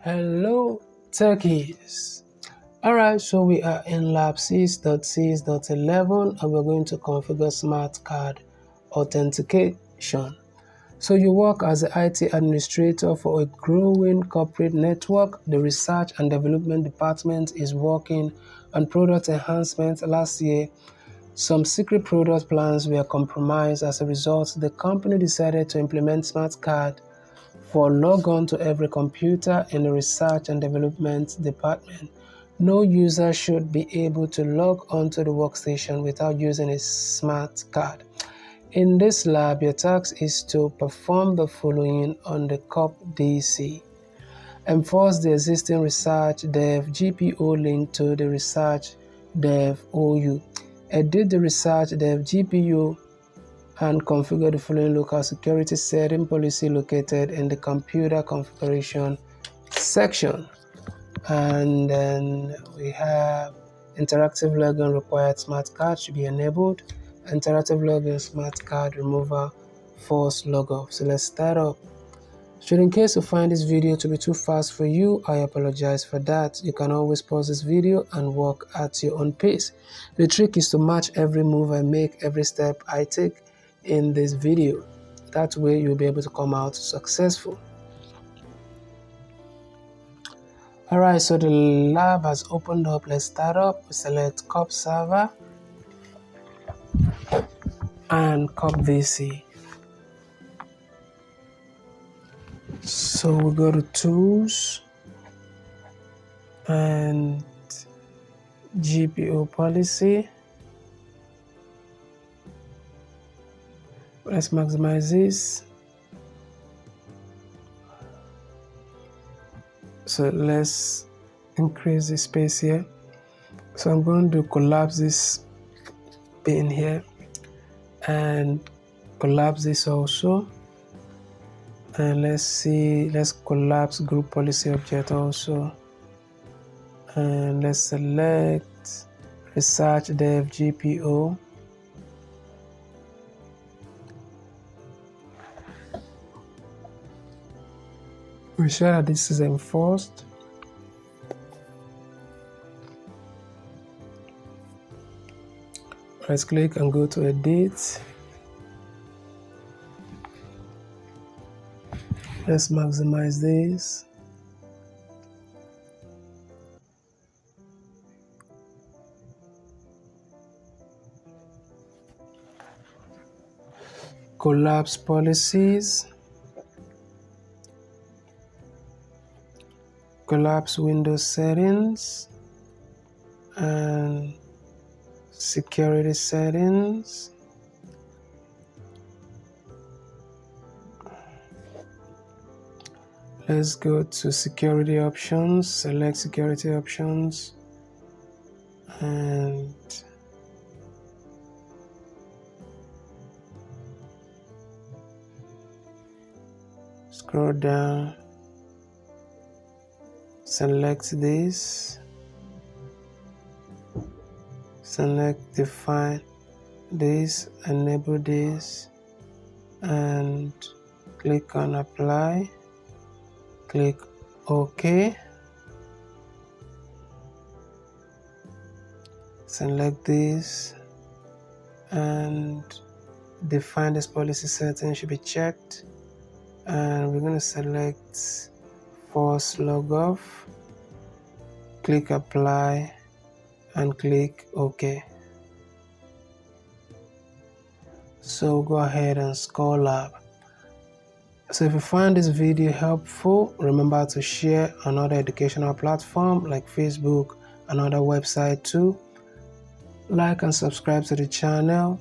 Hello, techies. Alright, so we are in lab 6.6.11 and we're going to configure Smart Card Authentication. So you work as an IT administrator for a growing corporate network. The research and development department is working on product enhancements. Last year, some secret product plans were compromised. As a result, the company decided to implement Smart Card for log on to every computer in the research and development department. No user should be able to log onto the workstation without using a smart card. In this lab, your task is to perform the following on the CompTIA. Enforce the existing research dev GPO link to the research dev OU. Edit the research dev GPU and configure the following local security setting policy located in the computer configuration section. And then we have interactive login required smart card should be enabled. Interactive login smart card remover force log off. So let's start up. Should in case you find this video to be too fast for you, I apologize for that. You can always pause this video and work at your own pace. The trick is to match every move I make, every step I take in this video. That way you'll be able to come out successful. Alright, so the lab has opened up. Let's start up. We select COP server and CompVC. So we go to tools and GPO policy. Let's maximize this. So let's increase the space here. So I'm going to collapse this pin here and collapse this also. And let's collapse group policy object also. And let's select research dev GPO. Be sure that this is enforced. Let's click and go to edit. Let's maximize this. Collapse policies. Collapse Windows settings and security settings. Let's go to security options, select security options and scroll down. Select this, select define this, enable this, and click on apply, click OK, select this, and define this policy setting should be checked, and we're going to select force log off, click apply and click OK. So go ahead and score lab. So if you find this video helpful, remember to share on other educational platforms like Facebook and other websites too. Like and subscribe to the channel.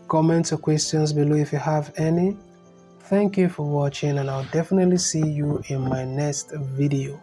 Comment your questions below if you have any. Thank you for watching and I'll definitely see you in my next video.